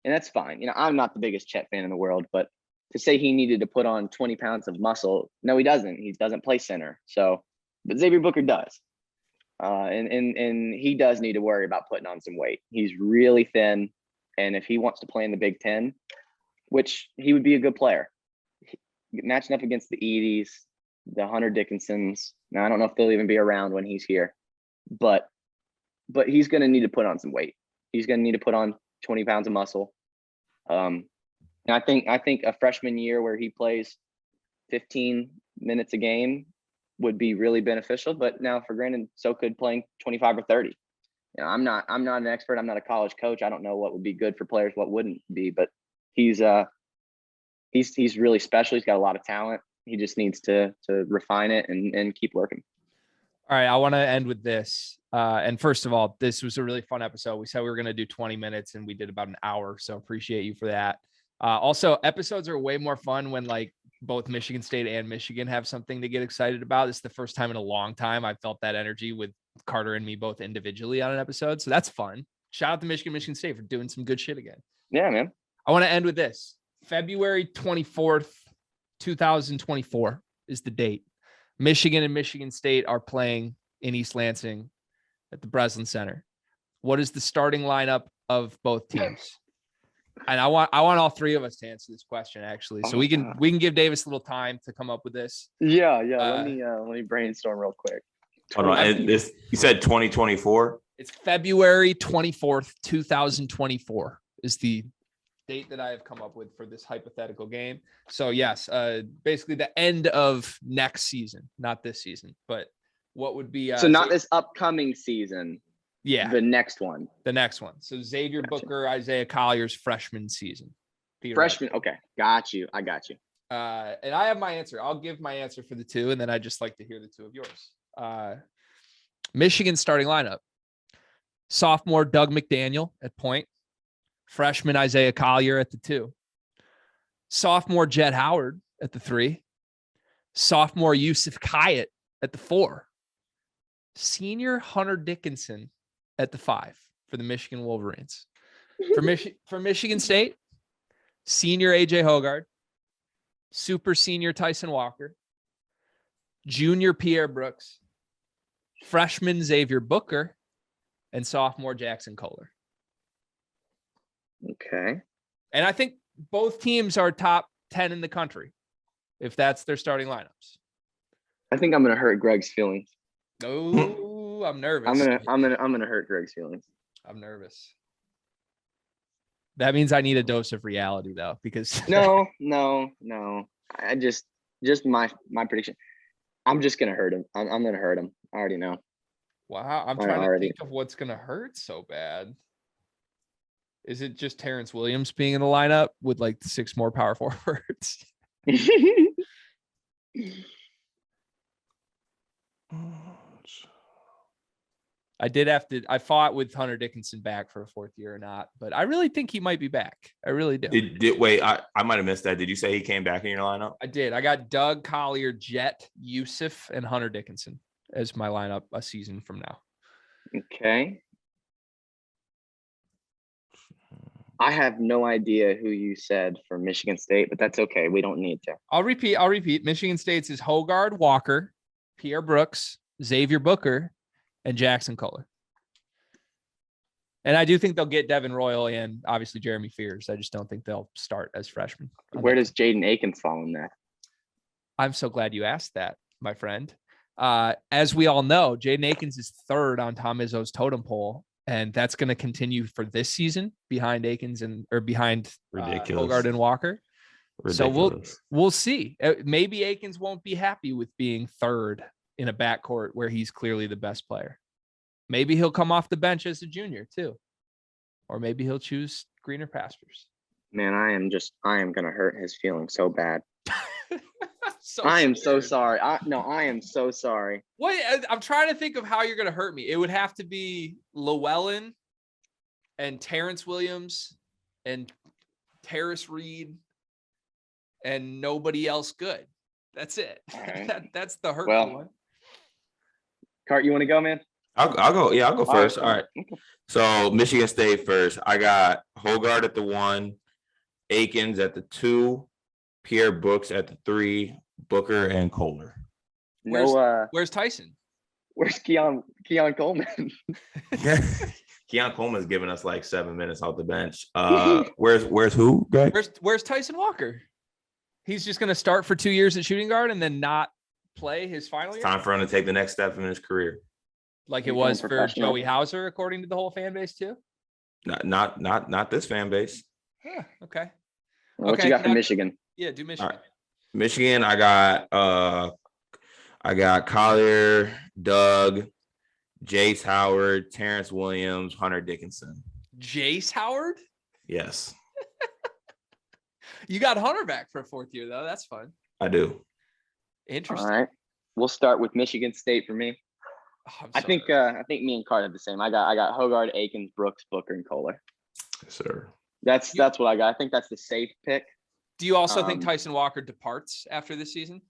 and that's fine. I'm not the biggest Chet fan in the world, but to say he needed to put on 20 pounds of muscle, no, he doesn't. He doesn't play center. So, but Xavier Booker does, and he does need to worry about putting on some weight. He's really thin, and if he wants to play in the Big Ten, which he would be a good player, matching up against the Edys, the Hunter Dickinsons. Now, I don't know if they'll even be around when he's here, but he's going to need to put on some weight. He's going to need to put on 20 pounds of muscle. And I think a freshman year where he plays 15 minutes a game would be really beneficial. But now, for granted, so could playing 25 or 30. I'm not an expert. I'm not a college coach. I don't know what would be good for players, what wouldn't be. But he's really special. He's got a lot of talent. He just needs to refine it and keep working. All right, I want to end with this. And first of all, this was a really fun episode. We said we were going to do 20 minutes and we did about an hour. So appreciate you for that. Also, episodes are way more fun when like both Michigan State and Michigan have something to get excited about. This is the first time in a long time I've felt that energy with Carter and me both individually on an episode. So that's fun. Shout out to Michigan State for doing some good shit again. Yeah, man. I want to end with this. February 24th, 2024 is the date. Michigan and Michigan State are playing in East Lansing at the Breslin Center. What is the starting lineup of both teams? And I want all 3 of us to answer this question, actually. So we can give Davis a little time to come up with this. Yeah. Let me brainstorm real quick. Hold on. And you said 2024? It's February 24th, 2024 is the date that I have come up with for this hypothetical game. So yes, basically the end of next season, not this season, but what would be so not this upcoming season. Yeah, the next one. So Xavier Booker, Isaiah Collier's freshman season. Freshman. Okay, got you. I got you. And I have my answer. I'll give my answer for the 2, and then I'd just like to hear the 2 of yours. Michigan starting lineup: sophomore Doug McDaniel at point. Freshman Isaiah Collier at the 2. Sophomore Jett Howard at the 3. Sophomore Yusuf Kayet at the 4. Senior Hunter Dickinson at the 5 for the Michigan Wolverines. For Michigan State, senior AJ Hoggard, super senior Tyson Walker, junior Pierre Brooks, freshman Xavier Booker, and sophomore Jackson Kohler. Okay. And I think both teams are top 10 in the country, if that's their starting lineups. I think I'm gonna hurt Greg's feelings. Oh, I'm nervous. I'm gonna hurt Greg's feelings. I'm nervous. That means I need a dose of reality, though, because no. I just my prediction. I'm just gonna hurt him. I'm gonna hurt him. I already know. Wow, I'm trying to think of what's gonna hurt so bad. Is it just Terrence Williams being in the lineup with like 6 more power forwards? I fought with Hunter Dickinson back for a 4th year or not, but I really think he might be back. I really do. Wait, I might have missed that. Did you say he came back in your lineup? I did. I got Doug Collier, Jett, Yusuf, and Hunter Dickinson as my lineup a season from now. Okay. I have no idea who you said for Michigan State, but that's okay. We don't need to. I'll repeat. Michigan State's is Hoggard, Walker, Pierre Brooks, Xavier Booker, and Jackson Kohler. And I do think they'll get Devin Royal and obviously Jeremy Fears. I just don't think they'll start as freshmen. Where does Jaden Akins fall in that? I'm so glad you asked that, my friend. As we all know, Jaden Akins is 3rd on Tom Izzo's totem pole. And that's going to continue for this season behind Akins behind Ridiculous. Hoggard and Walker. So Ridiculous. we'll see. Maybe Akins won't be happy with being third in a backcourt where he's clearly the best player. Maybe he'll come off the bench as a junior too. Or maybe he'll choose greener pastures. Man, I am going to hurt his feelings so bad. I am so sorry. I am so sorry. What? I'm trying to think of how you're going to hurt me. It would have to be Llewellyn and Terrence Williams and Terrace Reed and nobody else good. That's it. Right. That's the hurtful one. Cart, you want to go, man? I'll go. Yeah, I'll go first. All right. Okay. So Michigan State first. I got Hogard at the 1, Akins at the 2, Pierre Brooks at the 3, Booker and Kohler. Where's Tyson? Where's Keon Coleman? Keon Coleman's giving us like 7 minutes off the bench. Where's who, Greg? Where's Tyson Walker? He's just going to start for 2 years at shooting guard and then not play his final year? It's time for him to take the next step in his career. Like it was for Joey Hauser, according to the whole fan base too? Not this fan base. Huh, okay. What you got for Michigan? Yeah, do Michigan. Right. Michigan, I got Collier, Doug, Jace Howard, Terrence Williams, Hunter Dickinson. Jace Howard? Yes. You got Hunter back for a 4th year, though. That's fun. I do. Interesting. All right. We'll start with Michigan State for me. Oh, I think me and Cart have the same. I got Hogard, Akins, Brooks, Booker, and Kohler. Yes, sir. That's what I got. I think that's the safe pick. Do you also think Tyson Walker departs after this season?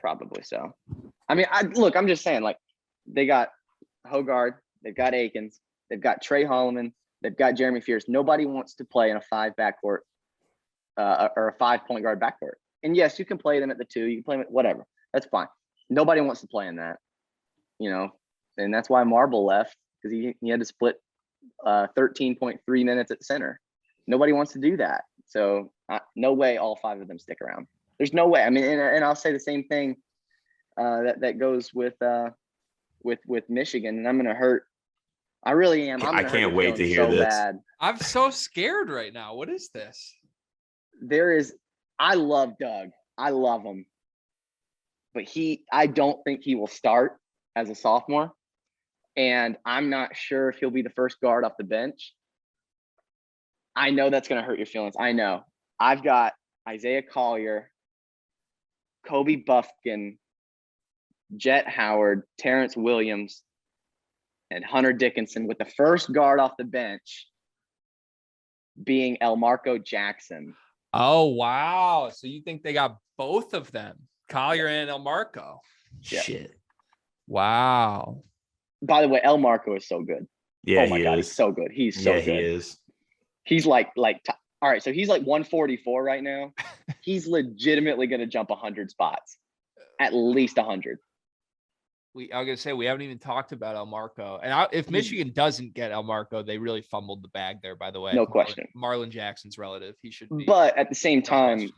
Probably so. I mean, I'm just saying, like, they got Hogard, they've got Akins, they've got Trey Holloman, they've got Jeremy Fierce. Nobody wants to play in a 5 backcourt or a 5 point guard backcourt. And yes, you can play them at the 2, you can play them at whatever. That's fine. Nobody wants to play in that, and that's why Marble left, because he had to split 13.3 minutes at center. Nobody wants to do that. So no way all 5 of them stick around. There's no way. I mean, and I'll say the same thing that goes with Michigan, and I'm going to hurt. I really am. I can't wait to hear this. Bad. I'm so scared right now. What is this? I love Doug. I love him. But I don't think he will start as a sophomore. And I'm not sure if he'll be the first guard off the bench. I know that's going to hurt your feelings. I know. I've got Isaiah Collier, Kobe Buffkin, Jet Howard, Terrence Williams, and Hunter Dickinson, with the first guard off the bench being Elmarco Jackson. Oh, wow. So you think they got both of them, Collier and Elmarco? Yeah. Shit. Wow. By the way, Elmarco is so good. Yeah, oh my God, he's so good. He's so good. He is. He's like all right, so he's like 144 right now. He's legitimately going to jump 100 spots, at least 100. I was gonna say we haven't even talked about Elmarco, and if Michigan doesn't get Elmarco, they really fumbled the bag there. By the way, no question. Marlon Jackson's relative, he should be. But at the same time,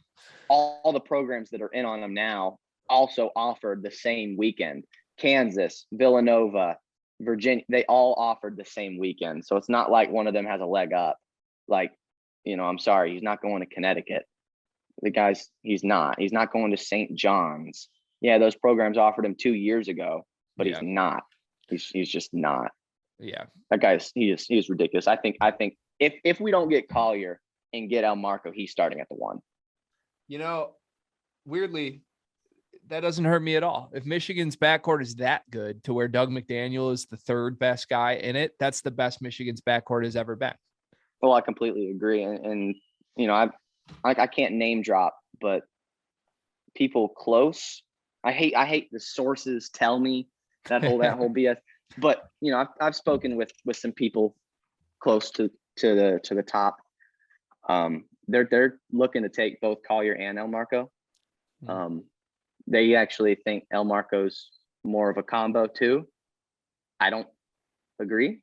all the programs that are in on him now also offered the same weekend. Kansas, Villanova, Virginia, they all offered the same weekend. So it's not like one of them has a leg up. Like, I'm sorry, he's not going to Connecticut. He's not going to St. John's. Yeah, those programs offered him 2 years ago, but he's not. He's just not. Yeah. That guy's he is ridiculous. I think if we don't get Collier and get Elmarco, he's starting at the 1. Weirdly, that doesn't hurt me at all. If Michigan's backcourt is that good to where Doug McDaniel is the 3rd best guy in it, that's the best Michigan's backcourt has ever been. Well, I completely agree. And I can't name drop, but people close. I hate the sources tell me that whole BS. But I've spoken with some people close to the top. They're looking to take both Collier and Elmarco. They actually think Elmarco's more of a combo too. I don't agree.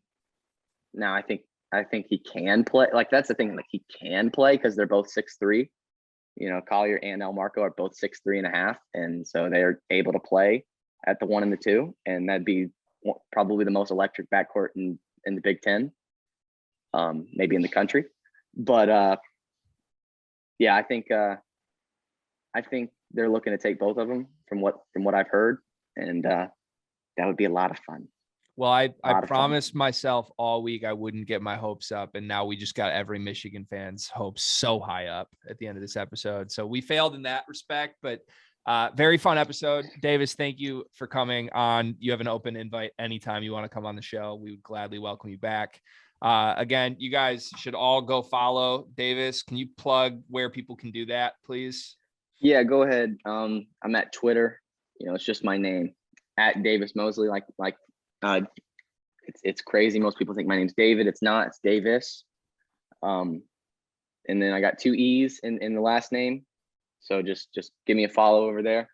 Now I think he can play. Like, that's the thing. Like, he can play because they're both 6'3". Collier and Elmarco are both 6'3.5", and so they're able to play at the 1 and the 2, and that'd be probably the most electric backcourt in the Big Ten, maybe in the country. But yeah, I think they're looking to take both of them from what I've heard, and that would be a lot of fun. Well, I Lot of fun. promised myself all week I wouldn't get my hopes up, and now we just got every Michigan fan's hopes so high up at the end of this episode. So we failed in that respect, but very fun episode. Davis, thank you for coming on. You have an open invite anytime you want to come on the show. We would gladly welcome you back. Again, you guys should all go follow Davis. Can you plug where people can do that, please? Yeah, go ahead. I'm at Twitter. It's just my name, at Davis Moseley. It's crazy. Most people think my name's David. It's not. It's Davis. And then I got 2 E's in the last name. So just give me a follow over there.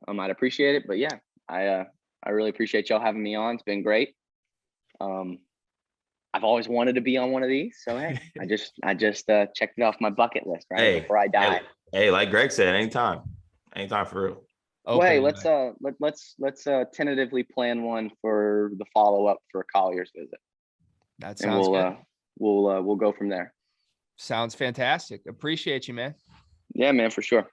I'd appreciate it. But yeah, I really appreciate y'all having me on. It's been great. I've always wanted to be on one of these. So hey, I just checked it off my bucket list before I die. Hey, like Greg said, anytime for real. Well, hey, let's tentatively plan one for the follow-up for Collier's visit. That sounds good. We'll go from there. Sounds fantastic. Appreciate you, man. Yeah, man, for sure.